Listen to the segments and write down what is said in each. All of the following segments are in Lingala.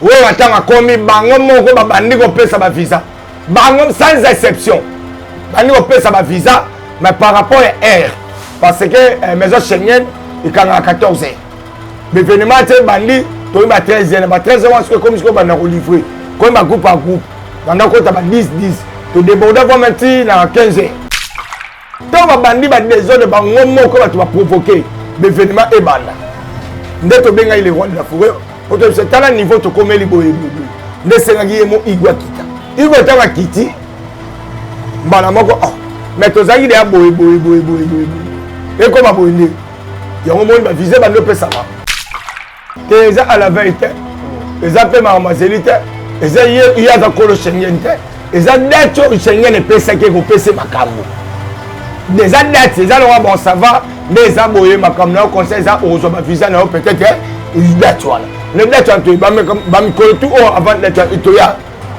Oui, attends, comme bango moko babandi ko pesa ba visa. Bango sans exception. Bandi ko pesa ba visa, mais par rapport à R. Parce que maison Schengen il quand à 14 heures. Mais événement c'est bandi, toi il 13 heures, 13 heures parce que comme je banda ko livrer. Comme ma groupe par groupe. Dans ko ta 10 to déborder va maintenant à 15 heures. Tant bandi ba des heures de bango moko ba tu va provoquer. Mais événement et banda. Ndeto benga il est roi de la forêt. C'est à un niveau de comme les boy. Ne sengaki mo igwa kita. Igwa ta kiti. Bana moko ah. Mais to zaki de boy. Et comme boy ni. Ya mo ba viser ba no pesa ba. Te za à la vérité. Eza pe ma mazelite. Eza ya za kolo Schengen te. Eza dato Schengen ne pesa ke ko pesa makambo. Des dates, eza lo bon ça va. Des aboyé makambo na conseil za ozo ba visa na peut-être il date voilà. Le date tu ba me kolo tout avant d'être itoya.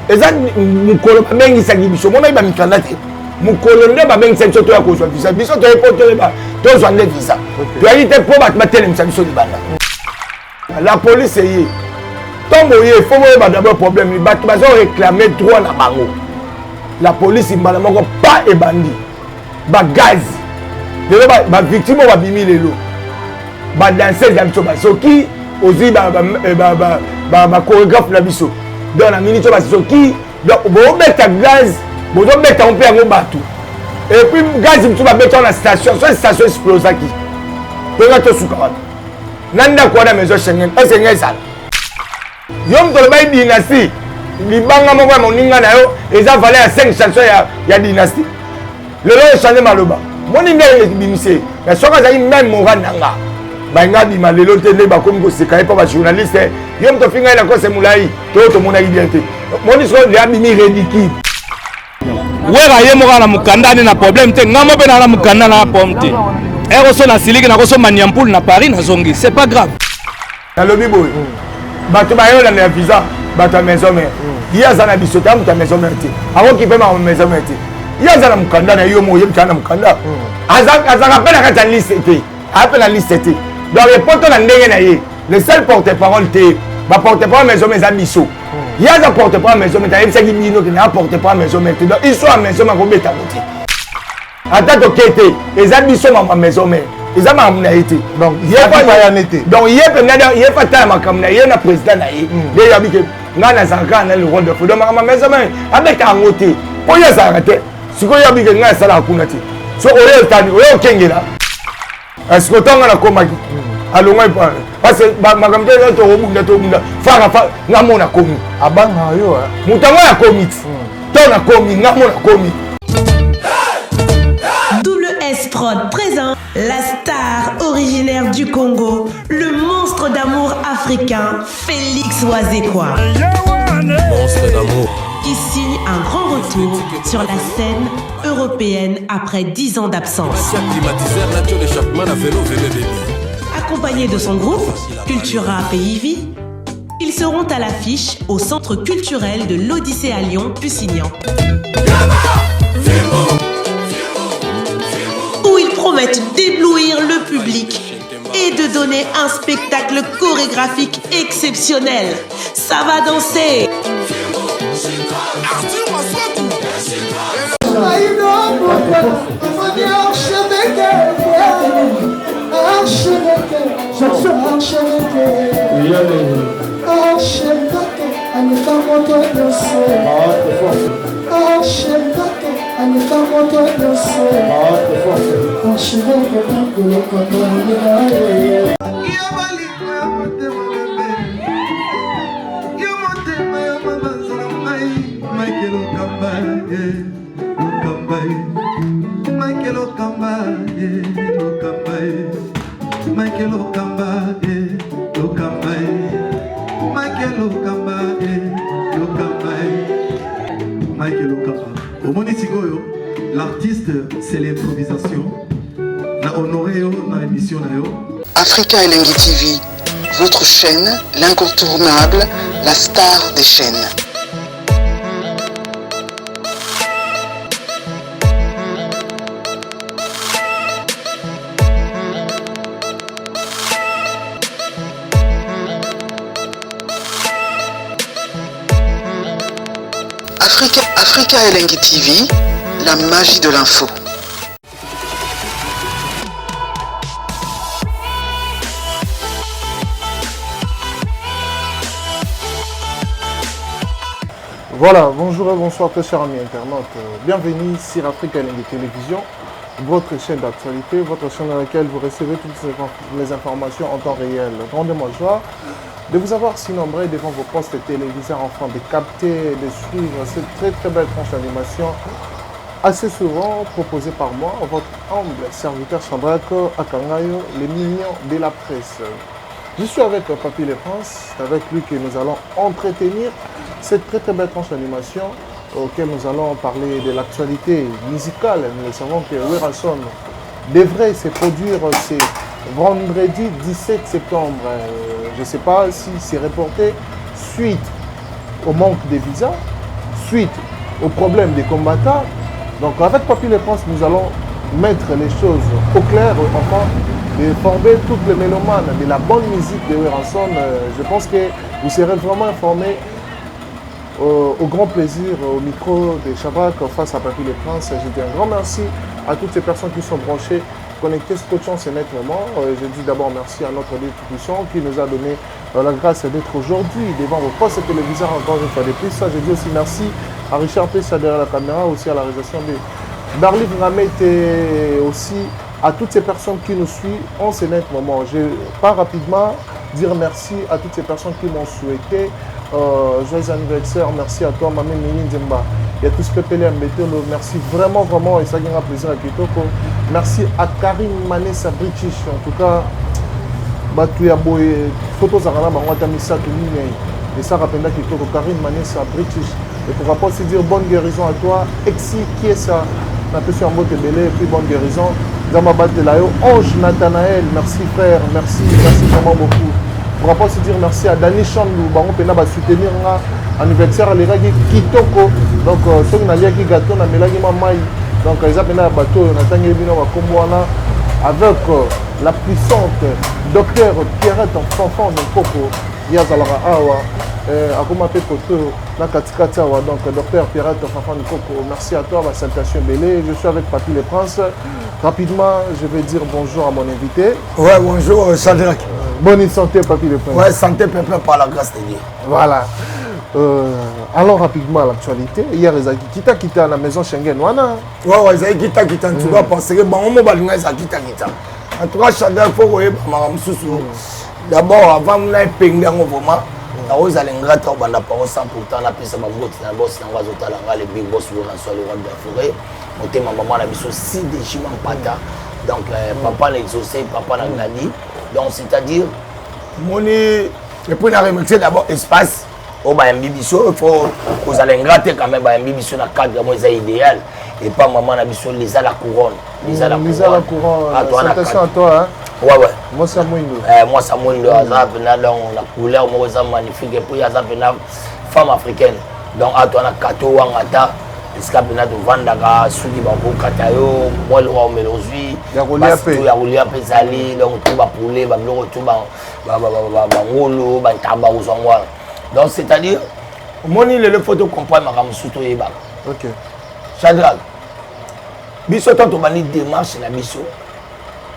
Eza mukolo ba bengi sa gibiso mona ba mikanda te. Mukolo nde ba bengi sa biso to ya ko zo visa. Biso to epoto ba to zo ande visa. Tu as été pour ba tele misa biso di banda. La police est tombo ye faut ba d'abord problème ba tu bazo réclamer droit na bango. La police mbala moko pas et bandi. Ba gaz. Lelo ba victime ba bimi lelo. Ba danser ya biso ba soki ozi ba chorégraphe na biso. Dans la minute ba soki donc bo beta gaz, bo do beta on peut en bateau. Et puis gaz biso ba beta na station, so station explosaki. Pega to suka. Nanda kwa na maison Schengen, est-ce que ça? Yom to ba dynastie. Libanga moko moninga na yo, eza valeur à 5 chansons ya dynastie. Le lot est changé maloba. Mon idée est bimisé. Mais ce que j'ai même mon nanga. Banga bima le lot est ba comme ko sekaye pas ba journaliste. Yom to finga na ko se mulai. To mona liberté. Mon histoire de abimi ridicule. Wera ye moka na mukanda na problème te ngamo pe na mukanda na pomte. Ero so na siliki na ko so maniampul na Paris na zongi. C'est pas grave. Na lobi boy. Bato ba yo na visa, bato maison mère. Hier ça na bisota mu ta maison mère. Avant qui peut ma maison mère. Hier ça na mukanda na yo mo yem kana mukanda. Azaka pe na kata liste te. Appelle la liste te. Donc les potes na ndenge na ye. Le seul porte-parole te ba porte-parole maison mère za biso. Hier ça porte-parole maison mère. Il s'agit bino qui na porte-parole maison mère. Donc ils sont à maison mère ko beta côté. Attends to kete, les amis sont à maison mère. Ils ont ma été. Donc il y a pas ya nete. Donc il y a pas ta ma comme na na président na ye. Il y a bi que ngana zanka na le rôle de fodo ma maison mère. Avec un côté. Pour y s'arrêter. Si ko ya bi que ngana sala kunati. So oyo tani, oyo kengela. Est-ce que tonga na komaki? Alonga pas. Parce que ma comme to bunda fara fa ngamona komi. Abanga yo. Mutango ya komit. Tona komi ngamona komi. S-Prod présente la star originaire du Congo, le monstre d'amour africain, Félix Wazekwa. Monstre d'amour. Qui signe un grand retour sur la scène européenne après 10 ans d'absence. Accompagné de son groupe, Cultura Pays Vie, ils seront à l'affiche au Centre culturel de l'Odyssée à Lyon, Pusignan. Promettent d'éblouir le public et de donner un spectacle chorégraphique exceptionnel. Ça va danser. L'artiste, c'est l'improvisation. Africa Elengi TV, votre chaîne, l'incontournable, la star des chaînes. Africa Elengi TV, la magie de l'info. Voilà, bonjour et bonsoir très chers amis internautes. Bienvenue sur Africa Elengi Télévision, votre chaîne d'actualité, votre chaîne dans laquelle vous recevez toutes les informations en temps réel. Grandement joie de vous avoir si nombreux devant vos postes téléviseurs afin de capter, de suivre cette très belle tranche d'animation assez souvent proposée par moi, votre humble serviteur Shadrack Akangayo, les mignons de la presse. Je suis avec Papy Le Prince, c'est avec lui que nous allons entretenir cette très belle tranche d'animation auquel nous allons parler de l'actualité musicale. Nous savons que Werason devrait se produire ce vendredi 17 septembre. Je ne sais pas si c'est reporté suite au manque de visas, suite au problème des combattants. Donc avec Papy Le Prince, nous allons mettre les choses au clair, enfin, de former toutes les mélomanes de la bonne musique de Werason. Je pense que vous serez vraiment informés au grand plaisir au micro de Shadrack face à Papy Le Prince. Je dis un grand merci à toutes ces personnes qui sont branchées, connectées, scotchant ce nettement. Je dis d'abord merci à notre Dieu Tout-Puissant qui nous a donné la grâce d'être aujourd'hui devant vos postes téléviseurs encore une fois de plus. Ça, je dis aussi merci à Richard Pessa derrière la caméra, aussi à la réalisation de Darly Vramet et aussi à toutes ces personnes qui nous suivent en ce net moment. Je vais pas rapidement dire merci à toutes ces personnes qui m'ont souhaité joyeux anniversaire. Merci à toi, Mamé Mini Ndemba. Il y a tout ce que Pélé Mbetelo. Merci vraiment, et ça gagne un plaisir à Kitoko. Merci à Karim Manessa British. En tout cas, tu as beau photos à Rana, Bangatamisa, et ça rappelle Kitoko, Karim Manessa British. Et pourquoi pas aussi dire bonne guérison à toi, Exi, qui est ça? Un peu sur un mot de belé, et puis bonne guérison. Zamabat de Layo, Ange Nathanaël, merci frère, merci vraiment beaucoup. Pourquoi pas aussi dire merci à Dani Chandou, Bango Pena va soutenir l'anniversaire à l'Iraki Kitoko. Donc, ceux qui n'ont gâteau, n'a melagi mamai. Donc, ils ont un bateau, on a tangué bino wa komboana avec la puissante docteur Pierrette Fanfan de Coco, Yazalara Awa. Akoma pe koto na katikati awa, donc docteur Pierrette Fanfan de Coco. Merci à toi, ma salutation Bélé. Je suis avec Papy Le Prince. Rapidement, je vais dire bonjour à mon invité. Ouais, bonjour Shadrack. Bonne santé, Papy Le Prince. Ouais, santé, peuple, par la grâce de Dieu. Voilà. Allons rapidement à l'actualité. Hier, ils ont quitté à la maison Schengen. Ouais, ils ont quitté. En tout cas, parce que bon, on va quitté. En tout cas, Shadrack, il faut que d'abord, avant de faire un moment, vous allez gratter au banda par 100 pourtant la piste ma botte na boss na wazota la les big boss le na le roi de la forêt monter ma maman la biso 6 déchiments pata donc papa l'exaucé papa la gladi donc c'est-à-dire moni et puis la remercier d'abord espace au ba mbibiso il faut vous allez gratter quand même ba mbibiso na cadre moi c'est idéal et pas maman la biso les à la couronne les à la couronne attention à toi hein. Ouais. Moi ça mouindo. Moi ça mouindo azap na donc la couleur moi ça magnifique et puis azap na femme africaine. Donc à toi na kato wangata escape na de vandaka soudi ba ko katayo moi le roi melozui ya roulia pe zali donc tout ba poulet ba bloko tout ba ngolo ba tamba uzongwa. Donc c'est-à-dire moni le photo comprendre makam suto yeba. OK. Shadrack. Biso tant to bani démarche na biso.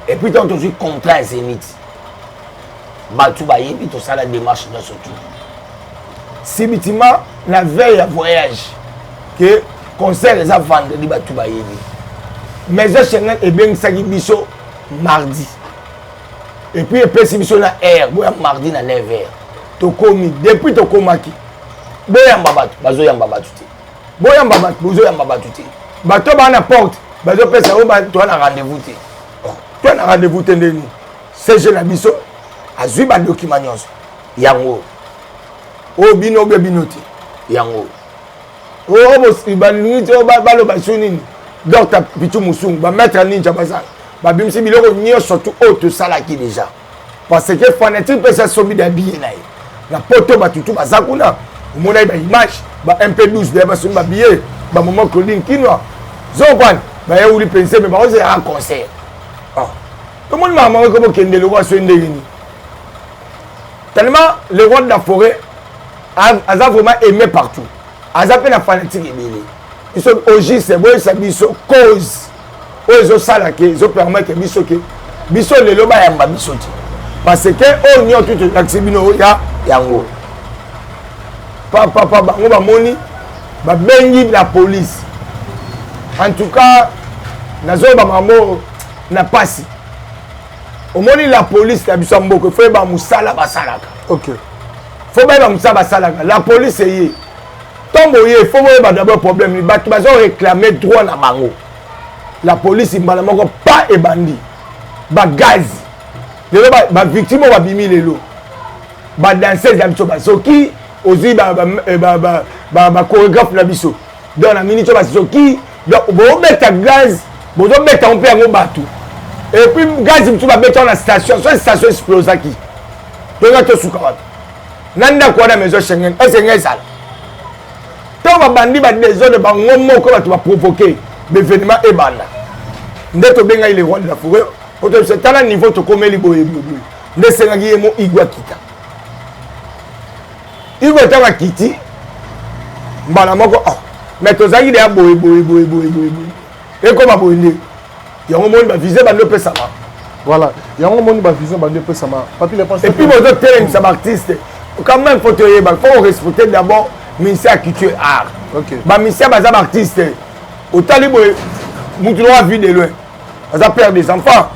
Et puis, quand tu as contrat à Zénith, tu vas y faire la démarche dans ce tour. Si la veille à voyage, que concert les vendredi, tu vas y aller. Mais je suis bien Bisso mardi. Et puis, si Bisso na air, mardi na 9h. Depuis tu komaki. Boyam babatu, bazo yam babatu. Boyam babatu, bazo yam babatu. Bato ba na porte, bazo pesa o ba to na rendez-vous. Tu as rendez-vous tendez nous. C'est jeune abisso. A zui ba document nyonso. Yango. O bino be binoti. Yango. O boss ibanini to ba lo ba sunini. Docteur Pichu Musung ba mettre ninja bazan. Ba bimsi biloko nyonso tout autre sala ki déjà. Parce que fanatique peut ça sobi d'habiller na. La poto ba tutu bazakuna. Mona ba image ba MP12 de ba sobi ba billet ba moment clothing kinwa. Zokwan ba ya uli penser mais ba on c'est un concert. Comment le maman comme Kende le roi Swendegini. Tellement le roi de la forêt a vraiment aimé partout. aza pe na fanatique ebele biso ogiste boyesa biso cause oyo ezosalaka ezopermettre biso ke biso lelo bayamba biso te parce que oyo nyonso tu tolakisi bino ya yango papa bango bamoni babengi la police en tout cas nazoyeba makambo na pasi omoni la police na biso ya mboka fo yeba mosala basalaka ok fo bayeba mosala basalaka la police eye ntongo ye fo boyeba d'abord problème bato bazo réclamer droit na bango la police mbala moko pa ebandi bagaz lelo bavictime oyo babimi lelo badanseuse ya biso basoki ozwi bachorégraphe na biso donc na minute oyo basoki bozobeta gaz bozobeta mpe yango bato et puis gaz biso babeta na station so station explosaki toyinga tosuka bato na ndako wana maison Schengen esenge ezala to babandi badésordre bango moko bato baprovoke bévénement ebanda nde tobengai le roi de la forêt oto tala niveau tokomeli boye nde esengaki ye mo igwa kita igwa tanga kiti mbala moko mais tozalaki deya boye ekoma boye nde yango moni bavise bando opesama voilà yango moni bavise bando opesama papi le pense et puis bozotelemisa baartiste quand même faut toyeba faut respecter d'abord ministère ya culture et art baministère baza baartiste otali boye mutu noa vie de loin aza père des enfants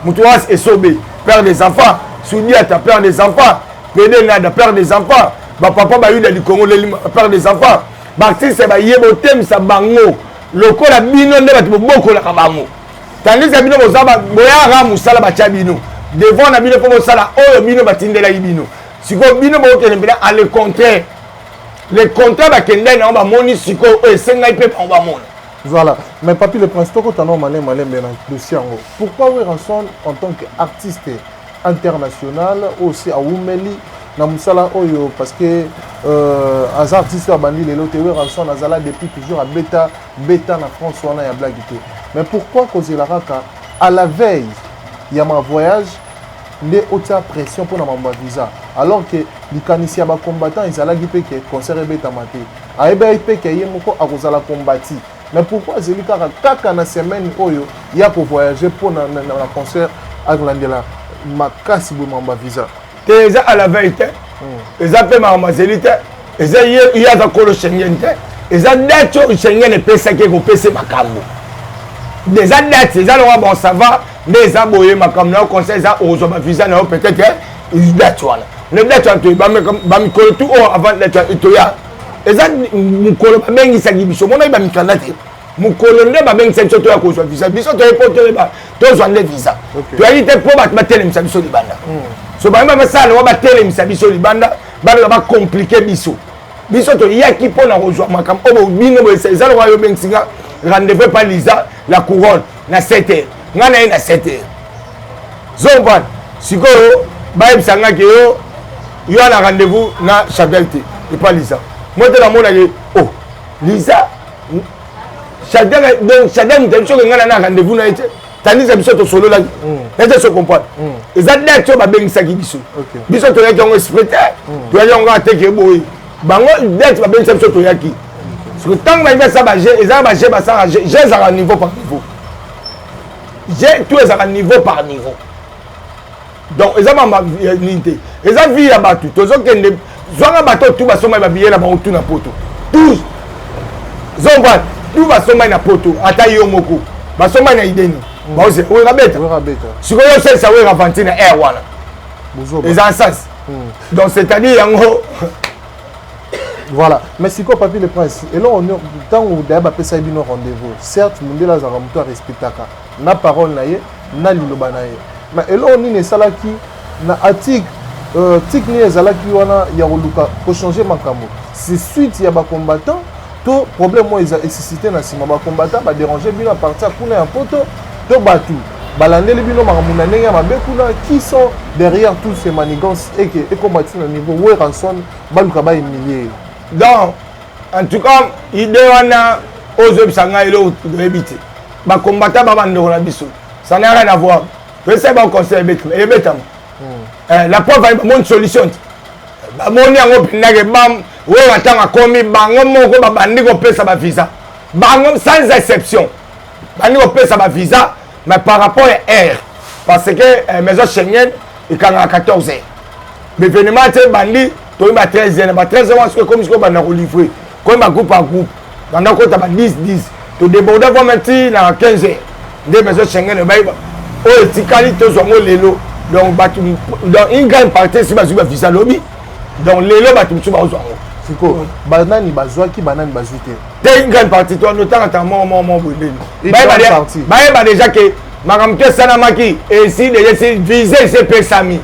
mutu noa esobe père des enfants Soudiata père des enfants Pede Nada père des enfants bapapa bayuda likongo lelima père des enfants baartiste bayeba otemisa bango lokola bino nde bato bobokolaka bango tandis que bino boyaka mosala batya bino devant na bino mpo bosala oyo bino batindelaki bino sikoyo bino bokende mpena a le contraire le contraire bakendai nango bamoni sikoyo oyo esengai mpe bango bamona. Voilà, mais papi le prince toko tano malem dans dossier en haut. Pourquoi Weranson en tant qu'artiste international aussi à Oumeli na musala oyo parce que as artiste à bandi les loté Weranson azala depuis toujours à bêta na France on a blague. Mais pourquoi cause la raka à la veille il y a ma voyage les haute pression pour na visa alors que les caniciens ba combattants ils allaient que concert bêta maté aeba ipe que yemoko akozala combattre. Mais pourquoi Zéli Kaka na semaine oyo ya pour voyager pour na concert à Glandela makasi bo mamba visa te à la vérité eza pe ma Zélite eza ya za kolo Schengen te eza date Schengen pesa ke ko pesa makambo des dates eza lo bon ça va mais eza boye makambo na concert eza ozo ba visa na peut-être date wana le date to ba mi ko tout avant date to ya eza mukolo babengisa biso mona ba mikanda te mukolo nde babengisa biso to ya kozwa visa biso to epote ba tozwa nde visa to ali te po ba telemisa biso libanda so ba mama sala wa ba telemisa biso libanda ba ba compliquer biso to yaki po na kozwa makambo obo bino bo eza lo yo bengsinga rendez-vous pas Lisa la couronne na 7h ngana na 7h zomban sikoyo ba ebisanga ke yo na rendez-vous na Chabelte et pas Lisa. Moi, je suis oh, Lisa, donc chacun de choses que a rendez-vous, tandis que tu solo là, tu se comprends. Et ça, tu as bien ça qui dit. Biso tu as un esprit, tu as un attaque qui est beau. Bango, dès tu as bien ça tu as qui. Parce que tant que tu as ça, j'ai un niveau par niveau. J'ai tous les niveau par niveau. Donc, ils ont ma unité. Ils ont vu là-bas tout. Ils ont Zwanga bato tout va sommer babiller na bango tout na poto. Tous. Zomba tout va sommer na poto. Ata yo moko. Ba sommer na ideni. Ba ose o rabeta. Siko yo c'est ça we ravanti na air wana. Les ansas. Donc c'est-à-dire yango voilà. Mais siko papi le prince. Et là on tant où d'aba pesa bino rendez-vous. Certes mundela za ramuto respectaka. Na parole na ye, na liloba na ye. Mais et là on ni salaki na atik Tikni ezalaki wana ya koluka pour changer makambo. C'est suite ya ba combattant to problème moi ils a suscité na sima ba combattant ba déranger bino à partir kuna ya poto to batu balandeli bino makambo na ndenge ya mabe kuna qui sont derrière tous ces manigances et combattre na niveau Weranson baluka ba humilier. Donc en tout cas idée wana ozo bisanga ilo ebité ba combattant ba bando na biso ça n'a rien à voir. Je sais pas conseil betam. La preuve va une solution. Mon yango pinage bam wera ntango akomi bango moko babandi kopesa bavisa bango sans exception bandi kopesa bavisa mais par rapport à air parce que maison Schengen ikangaka 14 heures l'événement te bandi toyi ba 13 heures ba 13 heures parce que comme banda ko livrer comme ba groupe à groupe banda ko ta ba 10 to déborder vraiment maintenant na 15 heures de maison Schengen ba o etikali to zongo lelo donc dans une grande partie si bazuba visa lobby donc lelo batu mutu ba zongo siko banani bazwaki banani bazwite une grande partie toi notamment ta mon bonne ba déjà que Madame Sanamaki et ici déjà c'est visé c'est pesami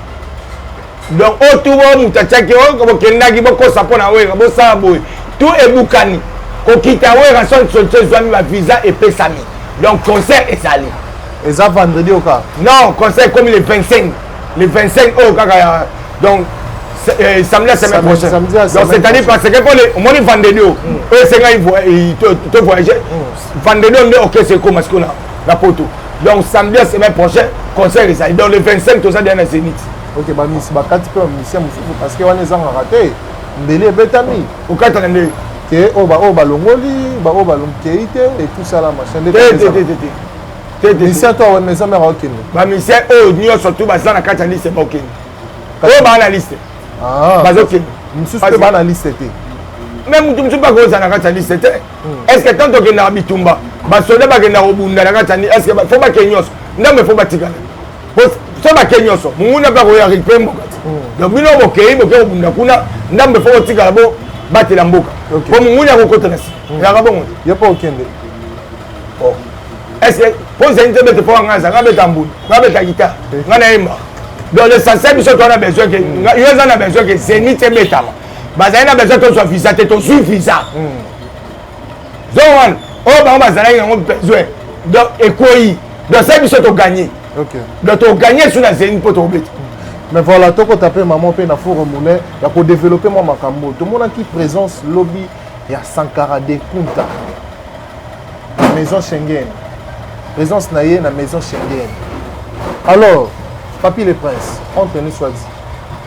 donc autour mutachaki o ko kendaki boko sapona wera bo sabo tout est bukani ko kita wera son zwami ba visa et pesami donc concert est salé et ça vendredi au cas non concert comme les 25 oh kaka donc samedi la semaine prochaine donc c'est-à-dire parce que pour les moni vendredi eux c'est quand ils to voyager vendredi on est OK c'est comme ce qu'on a la poto donc samedi la semaine prochaine concert est salé donc le 25 tout ça dans la Zénith. OK ba miss ba kati pe musicien musuku parce que wana ezanga raté mbele betami au kata na ndé que o ba longoli ba o ba longkeite et tout ça la machin de musicien toi on maison mère OK ba musicien o nyo surtout ba ça na kata liste ba OK o ba na liste ba OK mususu pe ba na liste te même mutu pas ko za na kata liste te est-ce que tant que na bitumba ba soda ba ke na obunda na kata ni est-ce que faut ba kenyoso ndambe faut ba tikana so ba kenyoso munguna ba ko ya ripembo donc bino bokei bokei obunda kuna ndambe faut tikala bo batela mboka po munguna ko kotanasi ya ka bongo ya pa okende oh est-ce que pour ça inte bete pour ngasa ngabe tambuni ngabe ta guitare ngana imba donc le sensei biso to na besoin que yoza na besoin que Zénith betama bazali na besoin to soit visa te to suivre visa Zohan oh ba bazali ngo besoin donc ekoi donc ça biso to gagner OK donc to gagner sur la Zénith pour to bete mais voilà toko taper maman pe na foro moulin ya ko développer moi makambo to mona ki présence lobby ya Sankara de Kunta maison Schengen présence naie na maison Schengen alors Papi le Prince entre nous soit dit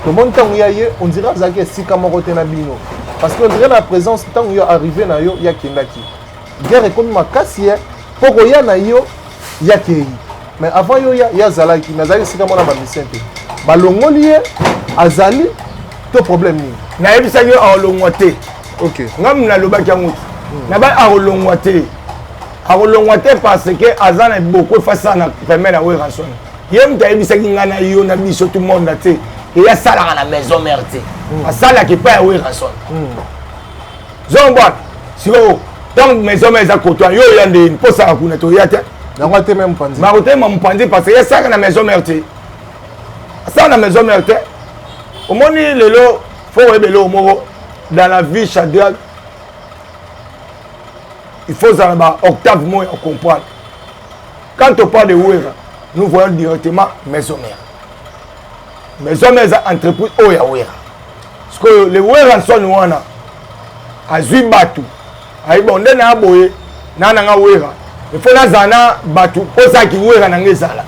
tout le monde tant yaye on dirait zaki sika moko te na bino parce que on dirait la présence tant yo arrivé na yo ya kindaki guerre comme makasi poko ya na yo ya kei mais avant yo ya zalaki na zali sika mona ba misente balongoli ye azali to problème ni na yebisa yo alongwa te OK ngam na lobaki yango na ba alongwa te parce que azana beaucoup face à na permet na wera son yem ta yebisa ngana yo na biso tout monde te et ya sala na maison mère te asala ki pa wera son zongwa sio donc maison mère za koto yo yande posa kuna to ya te yango te même panzi ma kote ma mpanzi parce que ya sala na maison mère te ça na maison mère te au moni lelo faut ebelo moko dans la vie Shadrach il faut ça ba octave moi on comprend quand on parle de Wera nous voyons directement maison mère entreprise oh ya Wera parce que le Wera son wana azui batu ai bonde na boye na nga Wera il faut na zana batu posa ki Wera na ngezala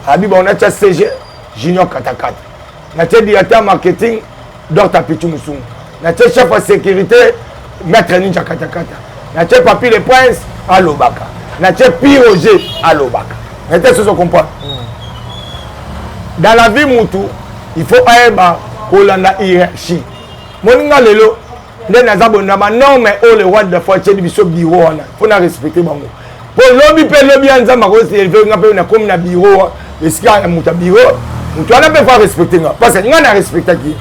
abi bona cha CG Junior Katakata na te directeur marketing Dr Pichu Musungu na te chef de sécurité Maître Ninja Katakata na te Papi le Prince à Lobaka na te Piroger à Lobaka na te ce comprendre dans la vie mutu il faut aiba kolanda hiérarchie moninga lelo nde naza bonda ba non mais oh le roi de foi tchedi biso bureau wana faut na respecter bango pour lobby pe lobby anza ma ko se élever nga pe na comme na bureau esika ya muta bureau mutu ana pe faut respecter nga parce que nga na respecter qui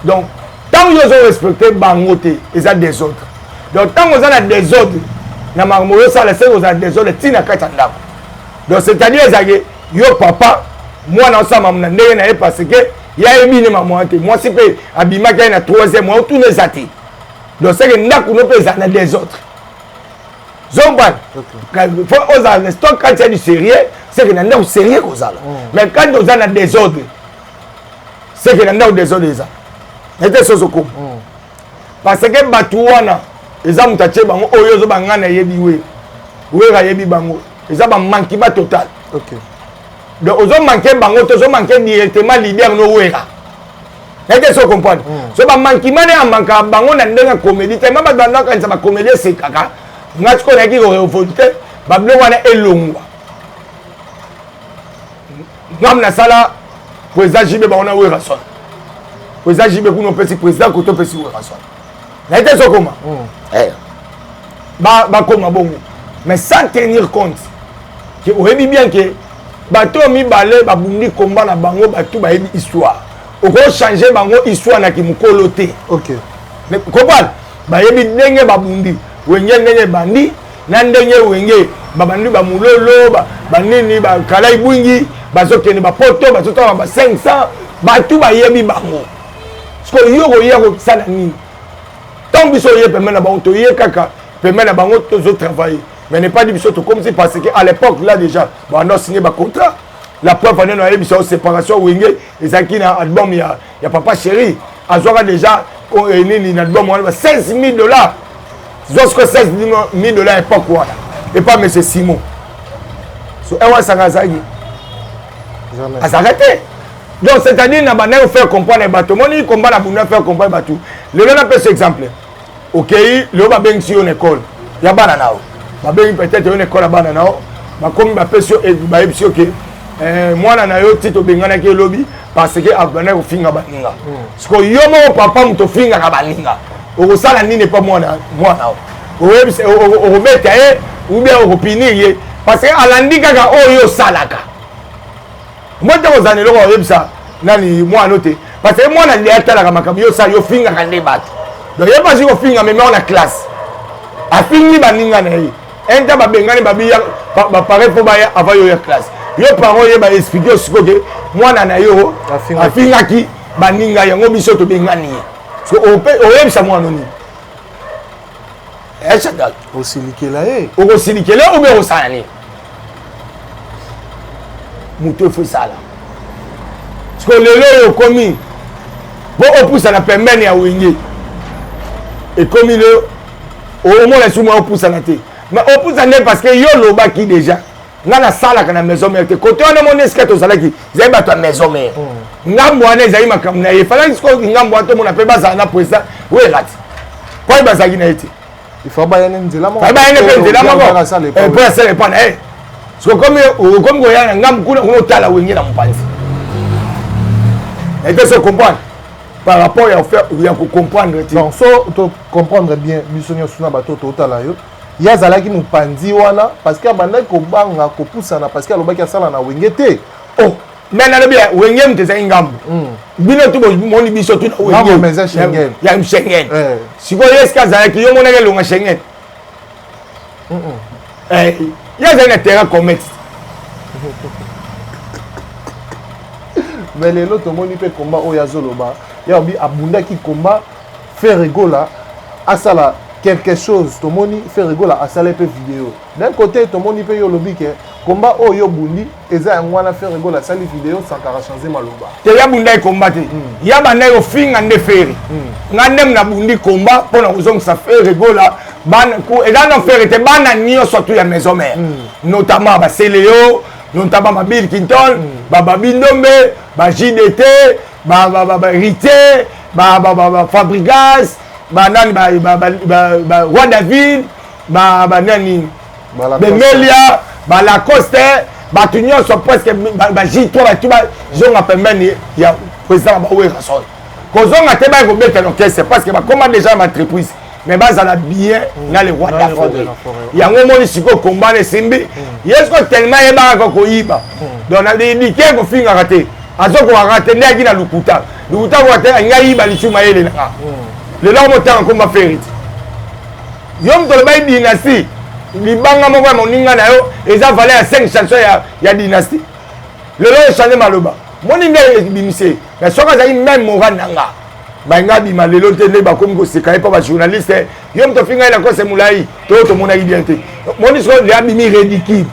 donc tant que vous respectez bango te eza des autres donc tant que vous avez des ordres na marmoyo ça la c'est vous avez des ordres tina kata ndako donc c'est-à-dire ezage yo papa moi na ça maman ndenge na parce que ya ebi ne maman te moi si pe abima ka na 3e mois tout les atis donc c'est que ndako no pe za na des autres zomban faut oser le stock quand il y a du sérieux c'est que na ndako sérieux kozala mais quand vous avez des ordres c'est que na ndako des ordres ça était ce ko parce que batu wana eza mutache bango oyo zo bangana yebi we ga yebi bango eza ba manki ba total OK donc ozo manquer bango to zo manquer directement leader no wera Est-ce que vous comprenez? So ba mankima ne amanka bango na ndenga comédie tellement ba banda quand ça ba comédie c'est kaka. Ngati ko na ki ko révolter ba blo wana elongwa. Ngam na sala président Jibe ba ona wera son. Président Jibe kuno pesi président ko to pesi wera son. Est-ce que comment? Eh. Ba koma bongo. Mais sans tenir compte que on dit bien que bato mi balé ba bundi combat na bango bato ba yebi histoire. On va changer bango histoire na ki mukolo te. OK. Mais comprendre ba yebi ndenge ba bundi wenge ndenge bandi na ndenge wenge ba bandi ba mulolo ba nini ba kalai bungi ba zokene ba poto ba tota ba 500 bato ba yebi bango. Parce que yo sala nini. Tant biso ye permet na bango to ye kaka permet na bango to zo travailler. Mais n'est pas dit biso to comme si parce que à l'époque là déjà on a signé ba contrat. La preuve on a eu une séparation wenge ezaki na album ya papa chéri azwaka déjà nini na album wana $16,000 jusqu'à $16,000 à l'époque wana et pas monsieur Simon so ewa sangazaki Jamais. azarate donc c'est-à-dire na bana faire comprendre bato moni combat na buna faire comprendre bato le lona peut cet exemple OK le ba bengi sur une école ya bana nao ba bengi peut-être une école bana nao ba komi ba pesio et ba ebisi OK mwana na yo tito bengana ke lobby parce que abana ko finga baninga parce que yo mo papa muto finga ka baninga o sala nini pas mwana o webse o beta e ou bien o pinir parce que alandi kaka o yo salaka moi to zane lo ko websa nani mwana te parce que mwana ndi atala makambo yo sa yo finga ka ndebat donc yo pas ko finga mais on a classe a fingi baninga na yi enta ba bengani ba biya ba pare po ba ya avant yo ya classe yo parents ye ba expliquer siko ke mwana na yo afingaki baninga yango biso to bengani so o yebisa mwana nini echata osilikela e o silikela o be o sala ni muto fo sala so lelo yo komi bo opusa na pembeni ya wenge e komi le o mo la sumo opusa na te mais opusa ne parce que yo loba ki déjà ngana sala kana maison mère te côté on a mon escato salaki zai ba to maison mère ngambo ane zai makam na ye fala ko ngambo to mona pe baza na poisa we rati quoi baza ki na ite il faut ba yene nzela mo ba yene pe nzela mo e pour ça pas eh so comme go yana ngam kuna ko tala wengi na mpanzi et ça comprendre par rapport à faire ya ko comprendre donc so to comprendre bien misonyo suna bato to tala yo ya zalaki mupanzi wana parce que abandaki kobanga kopusana parce que alobaki asala na wenge te oh mais na bien wenge mteza ngambo bino tu moni biso tu na wenge meza Schengen ya Schengen siko yeska zalaki yo mona ke longa Schengen ya zana terrain commerce mais lelo tomoni pe combat oyo azoloba ya obi abundaki combat faire rigola asala quelque chose tomoni fait rigola à saler peu vidéo d'un côté tomoni pe yo lobi ke combat o yo bundi eza ngwana fait rigola à saler vidéo sans kara changer maloba te ya bunda combat te ya banda yo finga nde feri ngandem na bundi combat pona kozong sa fait rigola ban ko et dans faire te bana nio surtout ya maison mère notamment ba Céléo notamment ba Bill Clinton ba Bindombe ba JDT ba Rité ba Fabregas banani ba Roi David banani Bemelia ba Lacoste ba tunyo so presque ba J3 ba tuba zonga pembeni ya président ba wera son ko zonga te ba ko beta no caisse parce que ba comment déjà ma entreprise mais ba za la bien na le roi de la forêt yango moni siko combat ne simbi yesko tellement e ba ko yiba donc na di ke ko finga raté azoko raté ndaki na lukuta ko te ngai ba lichuma yele na le là on combat ferrit yom to ba dynastie libanga moko ya moninga na yo eza valeur ya 5 chansons ya dynastie le là changer maloba moninga bimise mais soka za même moral nanga banga bima le lo tende ba comme ko seka pas ba journaliste yom to finga ila ko se mulai to mona identité monisko ya bimi ridicule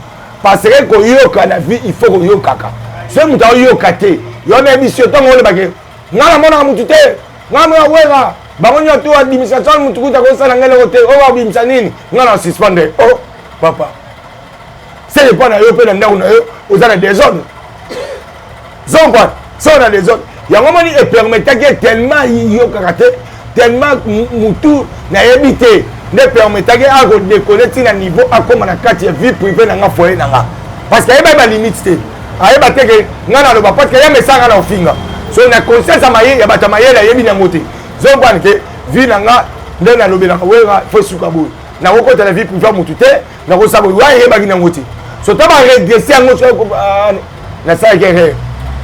parce que ko yoka na vie il faut ko yokaka c'est muta yokate yo na émission to ngole bake ngala mona mutu te ngama wera bangonyo to administration mutu kuta ko sala ngele ko te o wa bimisa nini ngala suspendre oh papa c'est pas na yo pe na ndako na yo ozana des zones zomba so na des zones yango moni e permetaki tellement yo karaté tellement mutu na yebité ne permetaki a redécoller tina niveau akoma na kati ya vie privée na nga foyer na nga parce que yeba ba limite te ayeba te ke nga na loba parce que ya mesanga na ofinga so na conscience amaye ya bata maye la yebi na ngote zo bwana ke vie na nga nde na lobela wera fo suka boy na kokota la vie privée mutu te na ko sabo wa yeba na ngote so taba regresser yango so na sa guerre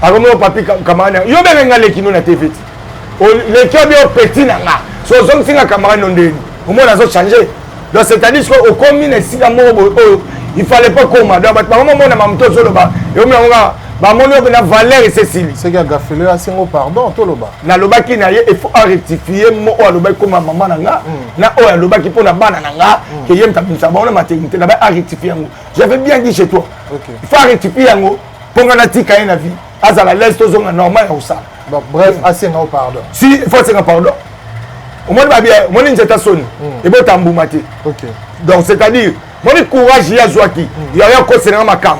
akomo papi kamana yo benga lekino na TV le cœur bien petit na nga so zo singa kamara ndeni au moins ça changer donc c'est-à-dire que au commune si la mort il fallait pas comme donc ba maman na mamto zo loba yo mi nga ba mono na valeur et Cécile c'est que gafele a singo pardon to loba na loba ki na ye il faut rectifier mo o loba comme maman na nga na o loba ki pona bana na nga que yem tabisa ba na maternité na ba rectifier ngo j'avais bien dit chez toi il faut rectifier ngo ponga na tika na vie azala laisse to zonga normal au ça donc bref asingo pardon si il faut singa pardon au moins bien mon nzeta soni et bon tambumate OK donc c'est-à-dire mon courage ya zwaki ya ya ko senga makam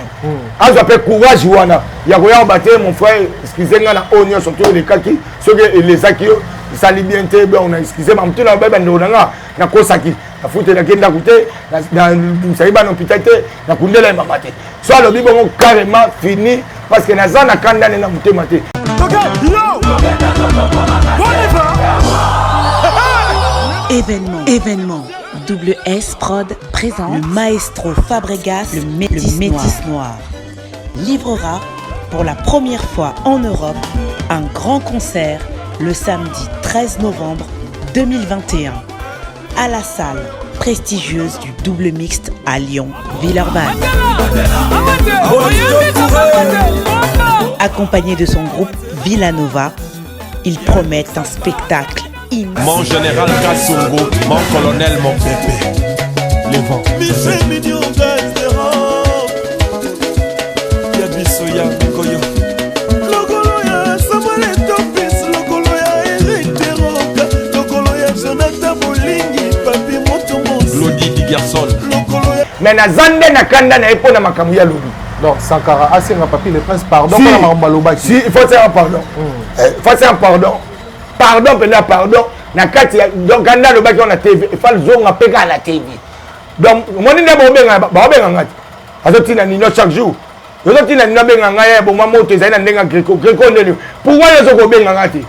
azwa pe courage wana ya ko ya battre mon frère excusez nga na onyo surtout les kaki ceux que les akio ça libienté ben on a excusé ma mtuna baba ndonanga na kosaki na fute na kenda kute na saiba na hôpital na kundela mama te soit le bibo carrément fini parce que na zana kanda na mutema te Événement. Double S Prod présente le maestro Fabregas, le Métis Noir. Livrera pour la première fois en Europe un grand concert le samedi 13 novembre 2021 à la salle prestigieuse du Double Mixte à Lyon, Villeurbanne. Accompagné de son groupe Villanova, ils promettent un spectacle. Mon général Kassongo, mon colonel, mon bébé. Les vents. Lodi di garçon. Mais na zande na kanda na epo na makamu ya Lodi. donc Sankara asinga papi le prince pardon pour la mambaloba si il faut faire un pardon il faut faire un pardon pardon na kati donc kanda lo baki on a TV il faut zonga peka la TV donc moni ne bo benga ngati azotina nino chaque jour yozotina nino benga ngaya bo mamoto ezali na ndenga greco ndeni pourquoi yozoko benga ngati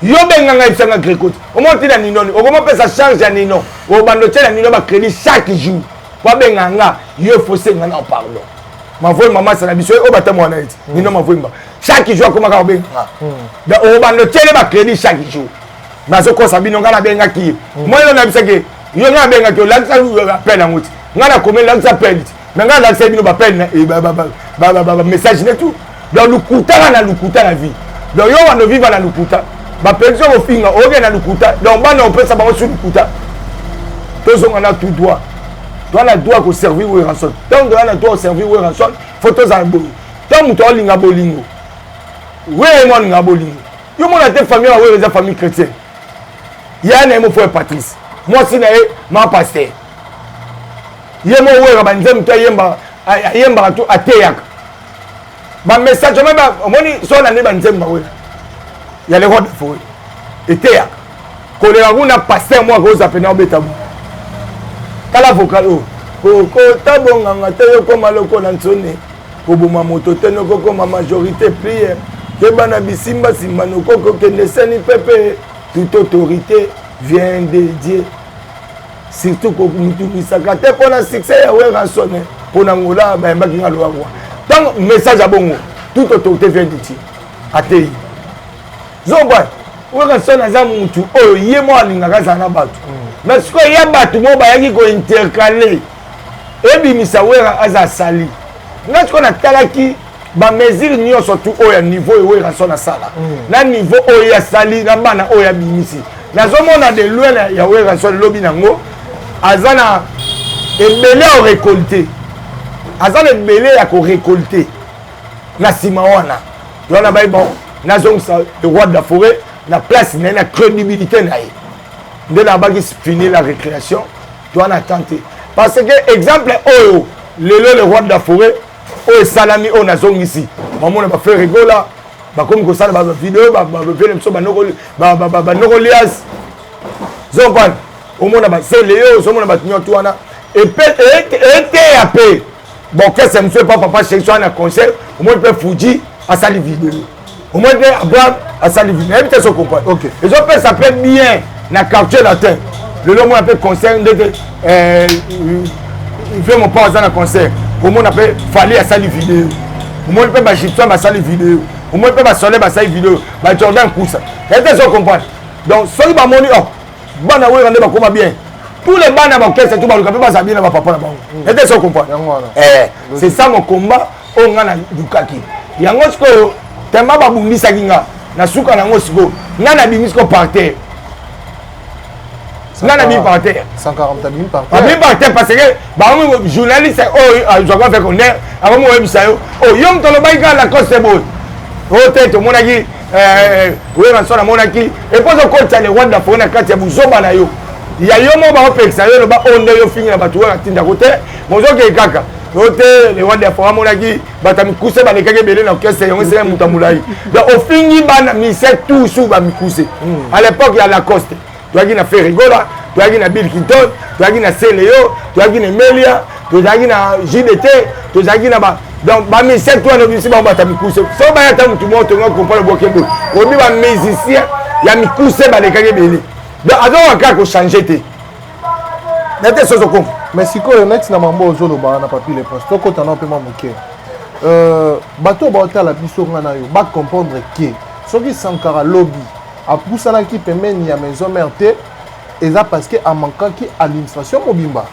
yo benga ngai bisanga greco omotina nino okomo pesa charge ya nino o bando tela nino ba crédit chaque jour kwa benga nga yo faussé nga na pardon ma voix maman ça la biso o bata mwana eti nino ma voix chaque jour comment ka benga da o bando tela ba crédit chaque jour bazo ko sabino ngala benga ki moi yo na bisake yo nga benga ki la sa appel en route ngala comme la sa appel mais ngala sa bino ba appel na message net tout dans lukuta na lukuta la vie donc yo wana vivre na lukuta ba pension au finga o na lukuta donc bana on peut ça ba sur lukuta tous on a tout droit toi la droit ko servir ou rançon donc on a droit servir ou rançon photos en beau donc muto linga bolingo we mo linga bolingo yo mo na te famille wa we famille chrétienne ya na mo frère Patrice moi si na ma pasteur ye mo we ba nzem to yemba to ateyaka ba message même moni so na ne ba nzem ba we ya le rode fo eteyaka ko le nguna pasteur moi ko za pena obeta mo kala vocal ko tabonga te yo ko maloko na nsone ko buma moto te no ko ma majorité prière que bana bisimba simbano koko kende seni pepe toute autorité vient de Dieu surtout ko mutu misaka te pour la succès ya we ransonné pour nangola ba mbaki ngalo wa donc message à bongo toute autorité vient de Dieu atei zobwa we ransonné za mutu o ye mo alinga za na batu mais ce que ya batu mo ba yaki ko intercaler ebi misawera aza sali ngat ko na talaki ba mesure nyo surtout oya niveau et rançon na sala na niveau oya sali na bana oya bimisi na zomona de loin ya we rançon lobi nango azana ebele o récolter azana ebele ya ko récolter na sima wana yona bay bon na zong sa le roi de la forêt na place na crédibilité na ye de la bagi finir la récréation doit attenter parce que exemple oyo le roi de la forêt o salami o nazong ici maman na ba faire rigola bakomi kosala bavideo bapele biso banokolias zokwana omona baseleyo ozomona bato nyonso wana eteya mpe bokese mosu epa papa chéri wana concert omoni mpe fuji asali video omoni mpe abraham asali video nayebi te so comprendre ezopesa mpe bien na quartier latin lelo omona mpe concert ndete vie mon père aza na concert omona mpe fali asali video omoni mpe bagipsien basali video omoni mpe basoleil basali video bajordan kusa nayebi te so comprendre donc soki bamoni bana wera nde bakoma bien tous les bana bakese tout baluka mpe baza bien na bapapa na bango ete so comprendre c'est ça mon combat oyo nga na lukaki yango sikoyo tema babumbisaki nga na suka nango sikoyo nga na bimi sikoyo par terre nga na bimi par terre 140 bimi par terre bimi par terre parce que bango journaliste oyo azwaka fait connaître akomi oyebisa yo yo moto alobaki kaka lacoste boye oyo te tomonaki oyenga so namonaki eposo okotisa le roi d'afrique na kati ya buzoba na yo ya yo mo baopekisa yo eloba oyo nde yo fingi na bato oyo atindako te mozokei kaka yo te le roi d'afrique amonaki bato ya mikuse balekaki ebele na orchestre yango eseka moto ya molai donc ofingi bana mise tusu bamikuse à l'époque ya lacoste toyaki na ferigola toyaki na bill clinton toyaki na seleyo toyaki na emelia tozalaki na jdt tozalaki na donc bamise to wana obimisi bango bato ya mikuse so baya ata motu moko tonga comprendre bokembo obi bamusicien ya mikuse balekaki ebele donc azoka kaka kochange te nete soso kombo mais sikoyo neti na mambo ozoloba na papi le prince tokota na mpe mwa moke bato baotala biso nga na yo bacomprendre ke soki sankara lobi apusanaki pembeni ya maison mère te eza parce que amankaki administration mobimba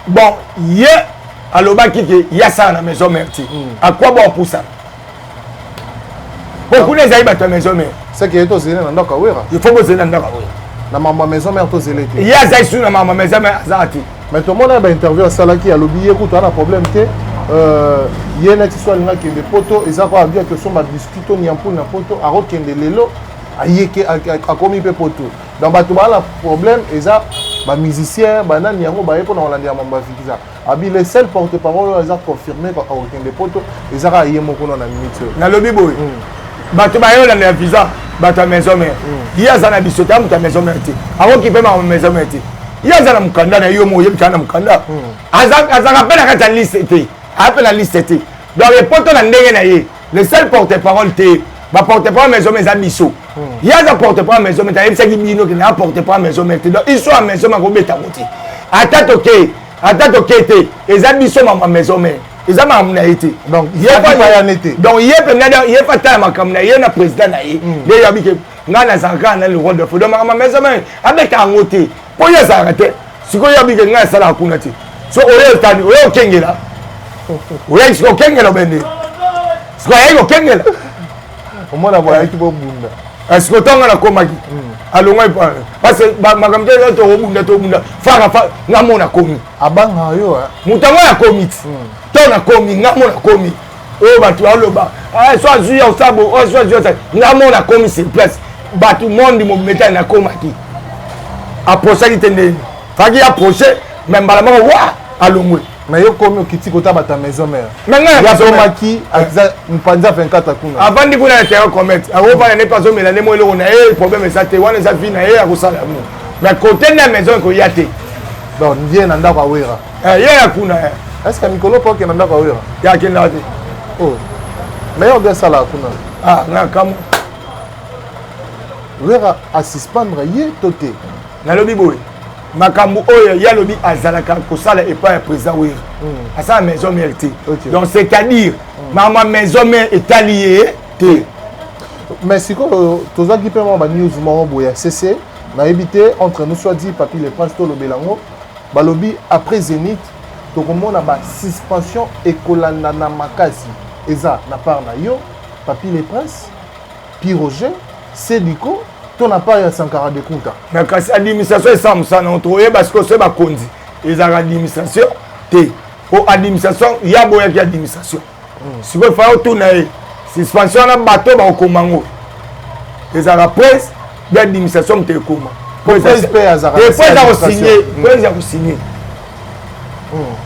bon ye alobaki ke ya sala na maison mère te akwa bo apusana pokuna ezali bato ya maison mère c'est que ye tozele na ndako awera il faut bozele na ndako awera na mama maison mère tozele te ye azali su na mama maison mère azala te mais tomona bainterview asalaki alobi ye kutu ana problème te ye neti so alinga kende poto eza ko abia ke so badiscuto niampul na poto akokende lelo ayeke akomi mpe poto donc bato baa na problème eza bamusicien banani yango baye mpona kolandela mambo ya fikiza abi le seul porte parole oyo eza confirmé akokende poto ezaka ye moko na minute oyo nalobi boye bato baye olandela visa bato ya maison mère ye aza na biso te ya moto ya maison mère te akoki mpe mama maison mère te ye aza na mokanda na yo mo oyebikana na mokanda azalaka mpe na kati ya liste te aya mpe na liste te donc epoto na ndenge na ye le seul porte parole te baporte parole maison mère eza biso ye aza porte parole maison mère te ayebisaki bino ke naa porte parole maison mère te donc iso ya maison mère akobetango te ata toke te eza biso mama maison mère eza makambo na ye te donc ye mpenza ye fa tala makambo na ye na président na ye nde yabi ke ngai nazalaka na le roi de feu donc makambo maison mère abeta yango te mpo ye azalaka te sikoyo yabi ke ngai asalaka kuna te so oyo otani oyo okengela oyo siko okengela obende siko ayeki okengela omona boyaki bobunda siko ntonga nakomaki alongwa parce que makambo te tobunda faka nga mo nakomi abanga yo moto yango nakomi ti to nakomi nga mo nakomi oyo bato aloba so azwi ya osabo oyo so azwi osa nga mo nakomi sur place bato mondi mometani nakomaki aprochaki te ndeni faki aproche me mbala moko wa alongwe mais yo komi okiti kota bato ya maison mère yakomaki mpanza 24 kuna avandi kuna na terrain commerce akofana ne pas omela nde mo eloko na ye problème eza te wana eza vi na ye akosala yango mais kote nde ya maison ekoya te donc ye na ndako awera ye ya kuna est ce que mikolo mpo okenda ndako awera yakendaka te mais yo oge asalaka kuna nga kamwa wera asuspendre ye to te nalobi boye makambo oyo ye alobi azalaka kosala epai ya président wera asala maison mère te donc c'est à dire mama maison mère etali ye te mais sikoyo tozwaki mpe mwa banews moko boye ya cc nayebi te entre nous soit dit papi le prince tolobela yango balobi après zénith tokomona basuspension ekolanda na makasi eza na part na yo papi le prince piroger sediko to na part ya sankara de kunta mais kasi administration esa mosana toyeba sikoyo so bakonzi ezalaka administration te po administration ya boyaki administration sikoyo faya otuna ye suspension wana bato bakokoma ngo ezalaka presse bia administration moto ekoma presse eza kosinye presse ya kosinye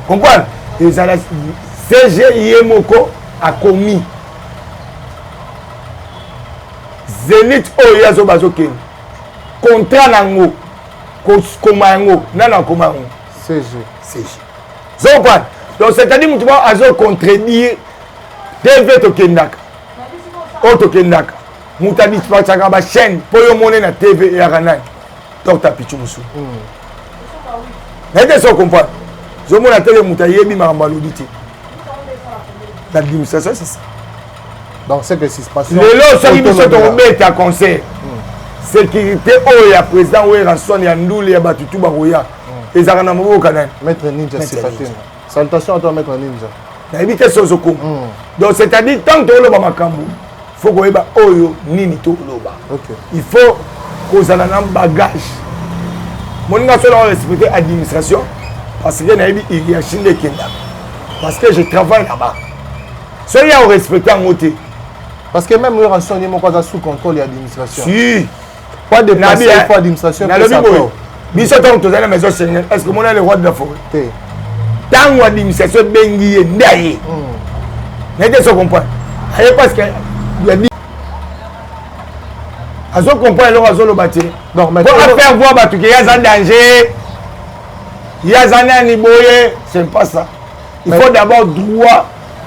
comprendre ezala cg ye moko akomi Zénith oyo azo bazokende contrat nango koma yango nana koma yango CG zopana donc c'est-à-dire mutu ba azo contredire TV tokendaka o tokendaka mutu adispatchaka ba chaîne po yo mone na TV ya kanani Dr Pichu Musu n'était so comprendre je mona télé mutu yebi makambo alobi te l'administration c'est ça. Donc c'est que c'est pas lelo soki biso tokobeta concert sécurité oyo ya président oyo ranson ya ndule ya batutu bakoya ezalaka na maboko nani Maître Ninja c'est pas tellement. Salutations à toi Maître Ninja. nayebi te sozo koma donc c'est-à-dire tant que toloba makambo faut koyeba oyo nini toloba il faut kozala na bagage moninga solo respecter administration parce que nayebi hiérarchie ndekenda parce que je travaille là-bas soki ya respecter yango te parce que même le rançon ni moko sous contrôle de l'administration. Si pas de place pour l'administration. Biso tant que la maison Schengen, est-ce que mon a le roi de la forêt? Tant que l'administration bengi ndaye. N'était ça comprendre. Aye parce que il a dit azo comprendre le azo le bâtir. Donc maintenant pour faire voir batu que y a un danger. Il y a un niboye, c'est pas ça. Il faut d'abord droit.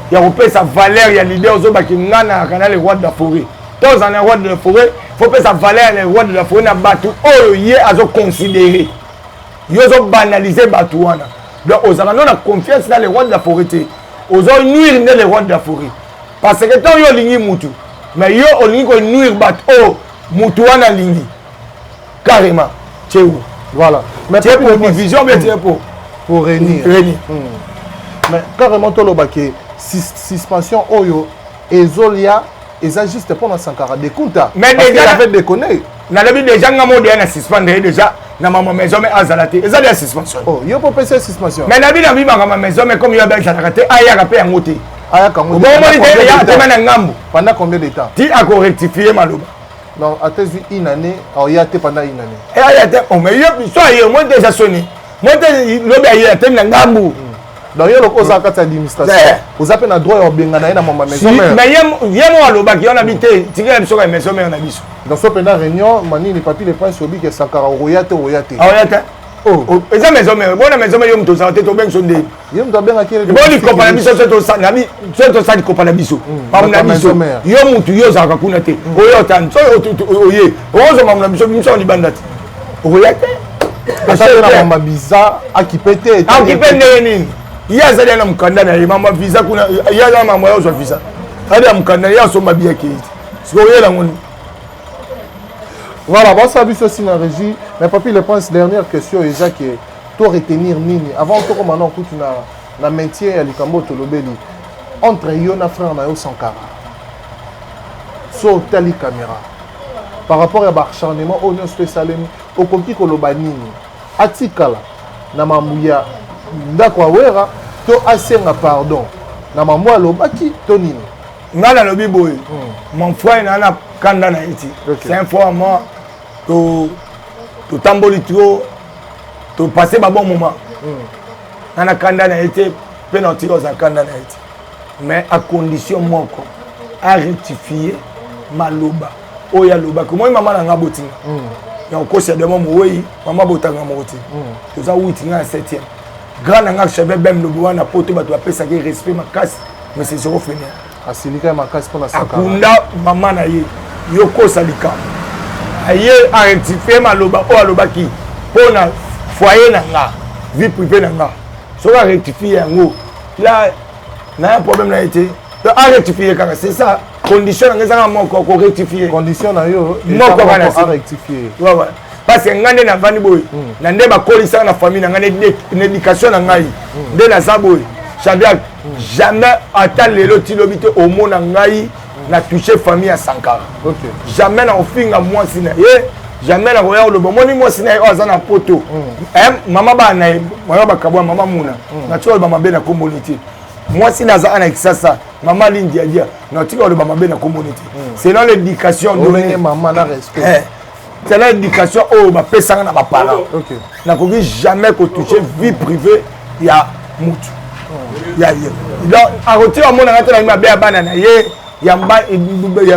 Il y a repère sa valeur, il y a l'idée aux autres qui n'ont pas les rois de la forêt. Tous en les rois de la forêt, il faut que sa valeur, les rois de la forêt, n'a battu. Oh, il y a à considérer. Ils ont banalisé Batouana. Donc, aux gens ont confiance dans les rois de la forêt. Aux gens nuire les rois de la forêt. Parce que tant qu'ils ont ligné Moutou, mais ils ont ligné nuire Bat. Oh, Moutouana ligné. Carrément. C'est où? Voilà. Mais c'est pour division, mais c'est pour réunir. Mais carrément, tout le baquet. Suspension oyo ezolia eza juste pour na Sankara de Kunta mais déjà il avait déconné na lebi déjà ngamo de na suspendre déjà na mama maison mais azalate eza la suspension oh yo peut passer suspension mais na bi ma maison mais comme yo ba azalate aya ka pe yangote aya ka ngote bon mo ya tema na ngambo pendant combien de temps ti a rectifier maloba non à tes une année oh ya te pendant une année et aya te oh mais yo so yo mo déjà sonné mo te lobi aya te na ngambo. Donc il y a le cause de l'administration. Vous avez le droit de bien gagner dans ma maison. Mais il y a moi le bac qui on habité, tu as sur la maison mais on a biso. Dans ce pendant réunion, mani les papiers les points sur que Sankara royate. Ah royate. Oh, eza maison mais bonne maison mais yo mto sa te to ben sonde. Yo mto ben akire. Bon li kopana biso to sa na bi, to sa di kopana biso. Pa na biso. Yo mtu yo za ka kuna te. Oyo tan so oye. Ozo mamna biso biso ni bandati. Royate. Parce que na mama biza akipete. Akipende nini? Il y a des gens qui ont maman visa kuna il y a des maman qui ont visa ada mukanda ya so mabia ki siko yela ngoni voilà bon ça biso aussi na régie mais papi le pense dernière question déjà que to retenir nini avant to comme maintenant tout na maintien ya likambo to lobeli entre yo na frère na yo Sankara so tali caméra par rapport à l'acharnement au non spécialement au komki ko lobanini atikala na mamuya ndakwa wera to asenga pardon na mamu alobaki to nini ngala lobi boy mon frère na kanda na iti c'est un fois moi to tamboli trop to passer ba bon moment na kanda na iti penalty aux kanda na iti mais à condition moko à rectifier maloba oya loba ko moi maman na ngabotinga ya ko se de momo oui maman botanga moti to za 8 na 7e grand nanga chebe bem no buana poto bato apesa ke respect makasi mais c'est zéro fini asilika makasi pour la Sankara akunda mama na ye yoko salika aye a rectifier maloba o aloba ki pona foyer nanga vie privée nanga so a rectifier yango là na un problème na été a rectifier quand c'est ça condition nanga za moko ko rectifier condition na yo moko kana a rectifier ouais ouais parce que ngande na vani boy na nde ba kolisa na famille na ngane éducation na ngai nde na za boy Shadrach jamais ata lelo ti lobité au monde na ngai na toucher famille à Sankara jamais na ofinga moi sina jamais na roya le bon moi sina o za na poto mama ba na mama ba kabwa mama muna na tso ba mabe na community moi sina za na kisasa mama lindia dia na tiko le ba mabe na community c'est dans l'éducation donnée maman na respect. C'est l'éducation au ma personne na parents. Na ko jamais ko toucher vie privée ya mutu. Ya donc à retirer mon ngata na ma be bana na ye ya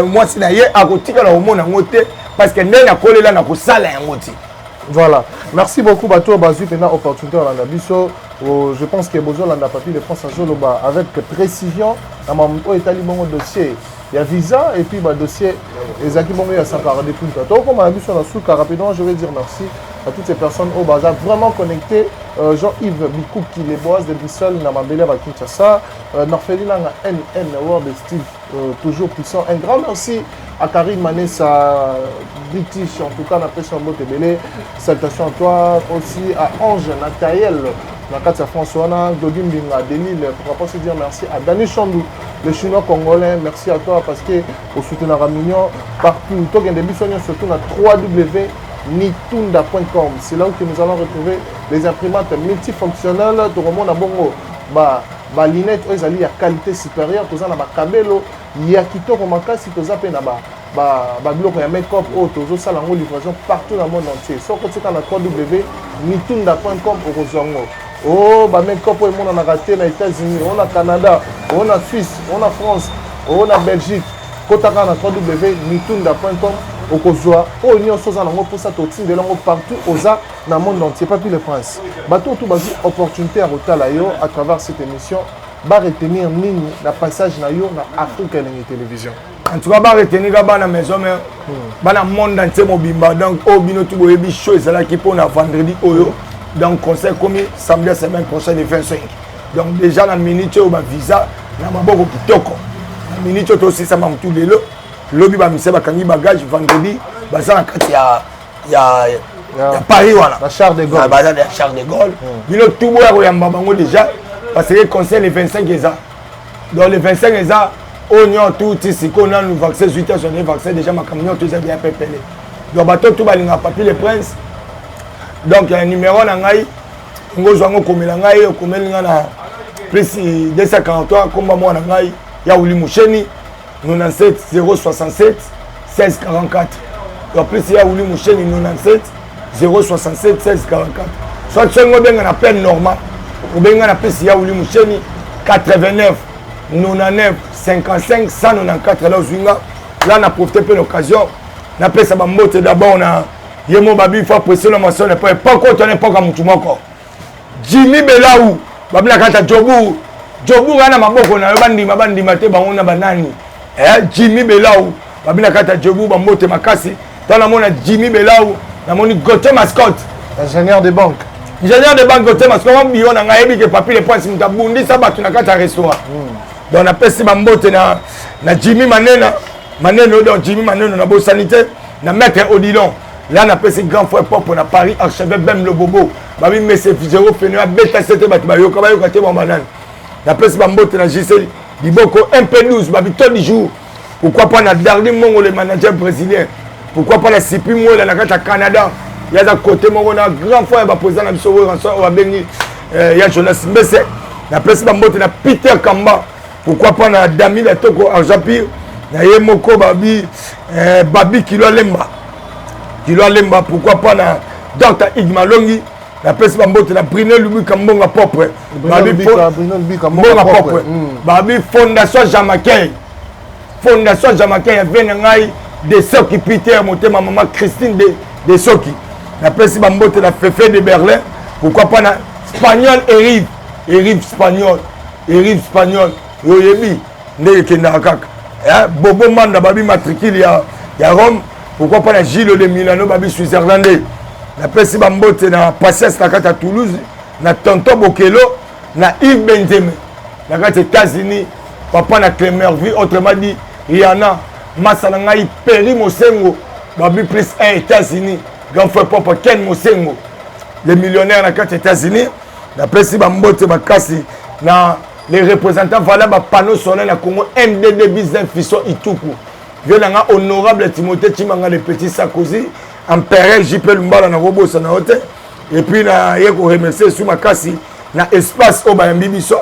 mwasi na ye akotikala komona yango te parce que ndenge akolela na kosala yango te. Voilà. Merci beaucoup Bato Bazui pena opportunité à biso. Je pense que besoin de papier de France Azoloba avec précision dans mon étali bon dossier. Il y a visa et puis bah dossier ezaki bon ya 142 points. Donc comme on biso na sous rapidement, je vais dire merci à toutes ces personnes au bazar vraiment connectées. Jean-Yves Bikou qui les boise de Bissol na Mambele à Kinshasa, Norfelina NN World Steve toujours puissant. Un grand merci à Karim Manessa British, en tout cas, on appelle son mot Tébélé. Salutations à toi, aussi à Ange Nathaël, Nakatia François, Dodin Binga, Delil, pourquoi pas se dire merci à Dani Chandou, le chinois congolais, merci à toi parce que au soutien de la réunion, partout, tout le début, surtout à www.nitunda.com. C'est là où nous allons retrouver les imprimantes multifonctionnelles, tout le monde a bongo. Ba linette ezali ya qualité supérieure toza na ba kabelo ya kitoko makasi toza pe na ba biloko ya make-up tozo sala ngo livraison partout dans le monde entier soko tika na www.nitunda.com okozongo ba make-up e mona na raté na États-Unis on a Canada on a Suisse on a France on a Belgique kotaka na www.nitunda.com okozwa oyo soza nango pour ça totinde lango partout oza na monde entier pas plus le prince bato tout bazi opportunité à rotala yo à travers cette émission ba retenir nini na passage na yo na Africa Télévision. En tout cas ba retenir ba na maison mais ba na monde entier mobimba donc au bino tout boyebi show ezala ki pour na vendredi oyo donc concert comme samedi semaine prochaine le 25 donc déjà na minute au ba visa na maboko kitoko na minute to aussi ça m'a tout lelo lobi ba mise ba kangi bagage vendredi ba ça na kati ya Paris voilà la Charles de Gaulle ba la Charles de Gaulle bino tout boya ko yamba bango déjà parce que concert le 25 eza donc le 25 eza onyo tout ici qu'on a nous vaccin 8 heures sur les vaccins déjà ma camion tout ça bien pépélé donc bato tout balinga papier le prince donc il y a un numéro na ngai ngozo ngo komela ngai komelinga na plus 243 komba mo na ngai ya uli musheni 97 067 16 44 donc plus il y a uli musheni 97 067 16 44 soit ce ngo benga na peine normal ou benga na plus il y a uli musheni 89 99 55 194 là Zwinga là on a profité de l'occasion on a fait ça mbote d'abord on a yemo babi faut presser la mention pas quand on est pas comme tout moko Jimmy Belaou babla kata Jobu ana maboko na bandi mate bango na banani Jimmy Belaou babla kata Jobu ba mbote makasi dans la mona Jimmy Belaou na moni Gauthier Mascotte ingénieur de banque Gauthier Mascotte on biyo na ngayebi ke papier les points mutabundi ça batu na kata restaurant donc on a pesi bambote na Jimmy Maneno donc Jimmy Maneno na bo sanité na maître Odilon là on a pesi grand frère pop na Paris archevêque Bem le Bobo babi monsieur Fizero Fenua beta c'était batu bayoka te bon banane na pesi bambote na JC Diboko MP12 babi tous les jours pourquoi pas na Darly Mongo le manager brésilien pourquoi pas la Sipi Mola na kata Canada ya za côté mongo na grand frère ba président na biso wa bengi ya Jonas Mbese na pesi bambote na Peter Kamba pourquoi pas na Dami la Toko Arjapir na Yemoko Babi Kilo Lemba pourquoi pas na Dr Igmalongi na pesi bambote na Bruno Lubi Kambonga propre Babi propre Babi Fondation Jamaquin ya vena ngai de Soki Peter motema maman Christine de Soki na pesi bambote na Fefe de Berlin pourquoi pas na Espagnol Erive Espagnol yoyebi ndenge kenda kaka Bobo Manda babi matricule ya Rome pourquoi pas na Gilles de Milano babi Switzerlandais na pesi bambote na Patience na kata Toulouse na Tonton Bokelo na Yves Benzema na kata États-Unis papa na Clémerville autrement dit Rihanna Massa na ngai Perry Mosengo babi plus 1 États-Unis grand frère papa Ken Mosengo le millionnaire na kata États-Unis na pesi bambote bakasi na les représentants voilà ba panneau solaire na Congo MDD Business Fisson Ituku violanga honorable Timothée Chimanga le petit Sarkozy empereur JP Lumbala na robosa na hotel et puis na yeko remercier sous makasi na espace au ba mbibiso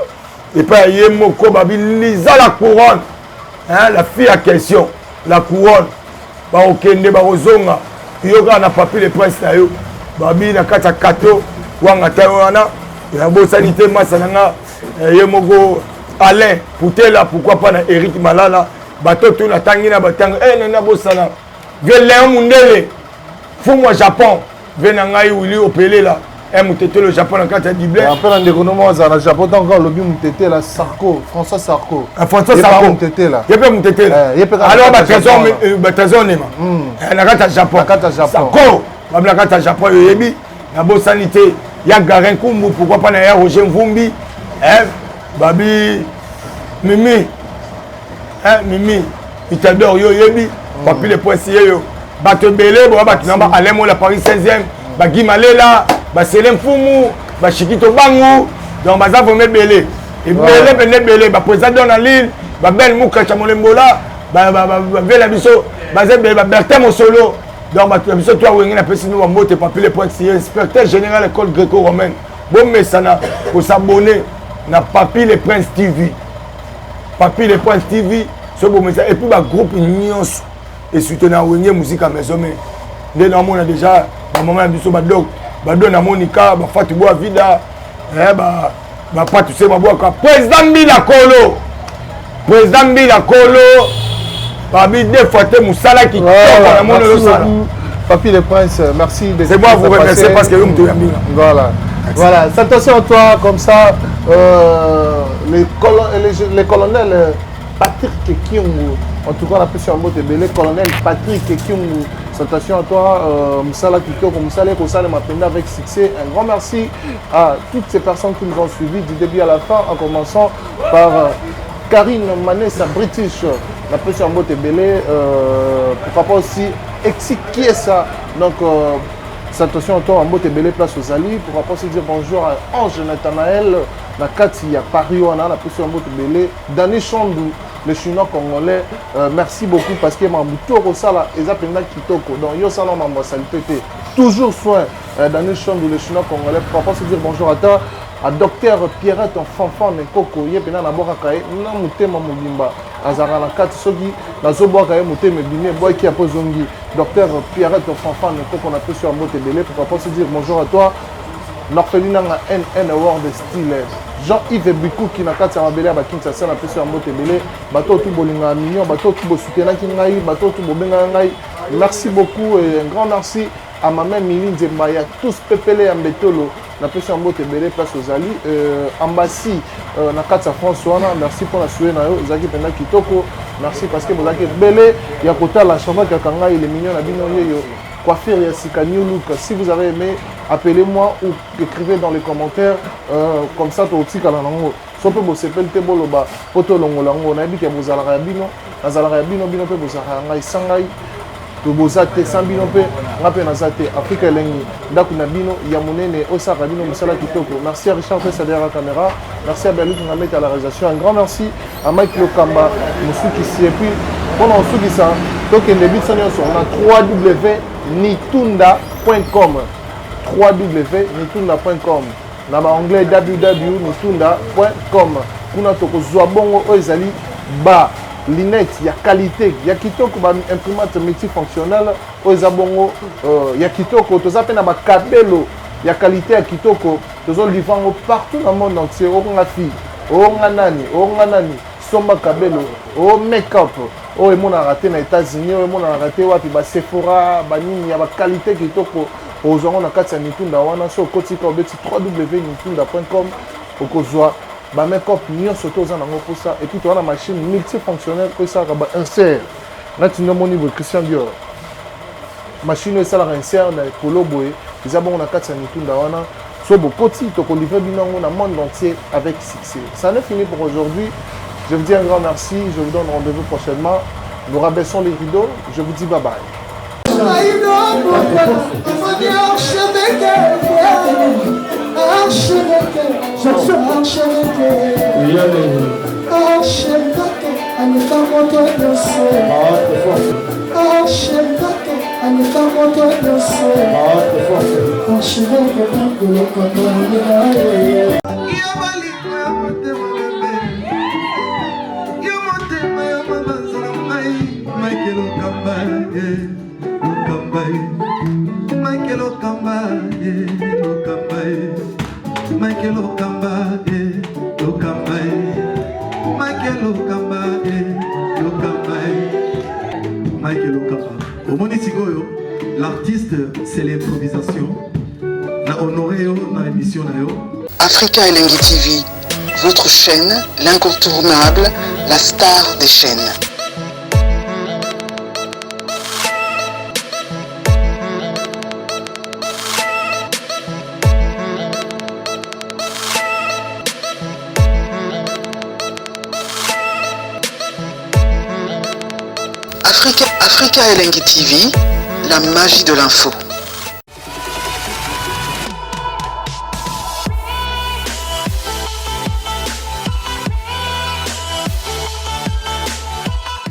et pas yemoko babi Lisa la couronne la fille à question la couronne ba okende ba ozonga yoga na papier le prince na yo babi na kata kato wanga tawana ya bo sanité masa nanga Yemoko Alain Poutela pourquoi pas na Eric Malala bato tout na tangi na batango nana bosana vie Léon Mundele fumu Japon vie na ngai Willy Opele là mutete le Japon en kata diblé après la déconomie au Japon encore le mutete là Sarko François Sarko François Sarko mutete là yepe mutete là alors ba trésor nema na kata Japon Sarko ba kata Japon yebi na bo sanité ya Garin Kumbu pourquoi pas na ya Roger Mvumbi babi Mimi Mimi Itador yo yebi papi le poisier yo bato belé bo ba kinamba Alemo la Paris 16e ba Gimalela ba Selem Fumu ba Chikito Bangu donc baza vraiment belé et belé ba président dans l'île ba Ben Mouka Chamolembola ba vela biso ba Zebé ba Bertin Mosolo donc ba biso toi wengi na pesi nous mbote papi le poisier inspecteur général école gréco-romaine bon mesana pour s'abonner na Papi le Prince TV. Papi le Prince TV, ce bon message. Et puis, le groupe Nyons et soutenir la musique à maison. Mais là, on a déjà, à un moment, on a dit, Monica, Fatou Vida, pas tu sais, président Bila Kolo. Président Bila Kolo, Papi deux fois, Moussala qui Papi le Prince, merci. C'est moi, vous remerciez parce que vous me trouvez bien. Voilà. Voilà, c'est attention à toi, comme ça, les colonels Patrick Kiungu, en tout cas on appelle sur un mot de belé, colonel Patrick Kiungu, c'est attention à toi, Moussala Kikoko, Moussala Kosale m'a appelé avec succès. Un grand merci à toutes ces personnes qui nous ont suivis du début à la fin, en commençant par Karine Manessa British, on appelle sur un mot de belé, pourquoi pas aussi Exik Kiesa, donc attention à toi, en mot et belé place aux alliés. Pourquoi pas se dire bonjour à Ange Nathanaël, Nakati, à Paris, on a la position en mot et belé. Dani Chandou, le chinois congolais, merci beaucoup parce que Mamouto Rosala, et Zapenda Kitoko, donc Yosala Mambo Salpete, toujours soin. Dani Chandou, le chinois congolais, pourquoi pas se dire bonjour à toi, à docteur Pierrette, Fanfan, Nekoko, Yepena Naborakae, Namouté Mamobimba, Azara Nakati, Sogi, Nazoboakae, Mouté Mebine, Boy qui a posongi. Docteur Pierrette Fanfan, qu'on appelle sur un mot et belé, pourquoi pas se dire bonjour à toi. Norphelina NN Award Style. Jean-Yves Bikou qui n'a qu'à se rabeller à Kinshasa, on appelle sur un mot et belé. Bateau tout bolinga mignon, bateau tout beau soutien Kingaï, bateau tout beau bengaï. Merci beaucoup et un grand merci à ma mère Miline Zembaya, tous pépélés en bétolo. On appelle sur un mot et belé, place aux alliés. Ambassi, na Katsa François, merci pour la souhait. Zaki Penda Kitoko, merci parce que vous avez belé. Il y a côté la chambre qui a Kanga, il est mignon, la bignon yo. Coiffure Yassika New Look. Si vous avez aimé, appelez-moi ou écrivez dans les commentaires. Comme ça, tu aussi kalanango. So pe bosepel te boloba poto longolango na bi ke bozala rabino, azala rabino bino pe bozala ngai sangai. To bozate sambino pe ngape na zate Afrika elengi ndaku na bino ya monene osaka bino musala kitoko. Merci à Richard Tessa derrière la caméra. Merci à Berluc Ngamet à la réalisation. Un grand merci à Mike Lokamba, Moussouki si et puis pendant Moussouki ça, donc il débute sur www.nitunda.com www.nitunda.com na ba anglais www.nitunda.com kuna toko zwabongo ezali ba lunettes ya qualité ya kitoko ba imprimante multifonctionnelle ezabongo ya kitoko toza pe na ba kabelo ya qualité ya kitoko tozo livrer partout dans le monde entier onga fi onga nani somba kabelo o make-up o emona raté na États-Unis o emona raté wapi ba Sephora ba nini ya ba qualité kitoko ozongo na kati ya Nitunda wana so kotika obeti www.nitunda.com okozwa ba make-up nyonso to za nango posa et puis to wana machine multifonctionnelle ko ça ba insert na tino moni bo Christian Dior machine ça la insert na polo boy ils abon na kati ya Nitunda wana so bo koti to ko livrer binango na monde entier avec succès. Ça n'est fini pour aujourd'hui. Je vous dis un grand merci, je vous donne rendez-vous prochainement. Nous rabaissons les rideaux, je vous dis bye bye. Michael Okamba, l'artiste, c'est l'improvisation. Na honoré dans l'émission. Africa Elengi TV, votre chaîne, l'incontournable, la star des chaînes. Africa Elengi TV, la magie de l'info.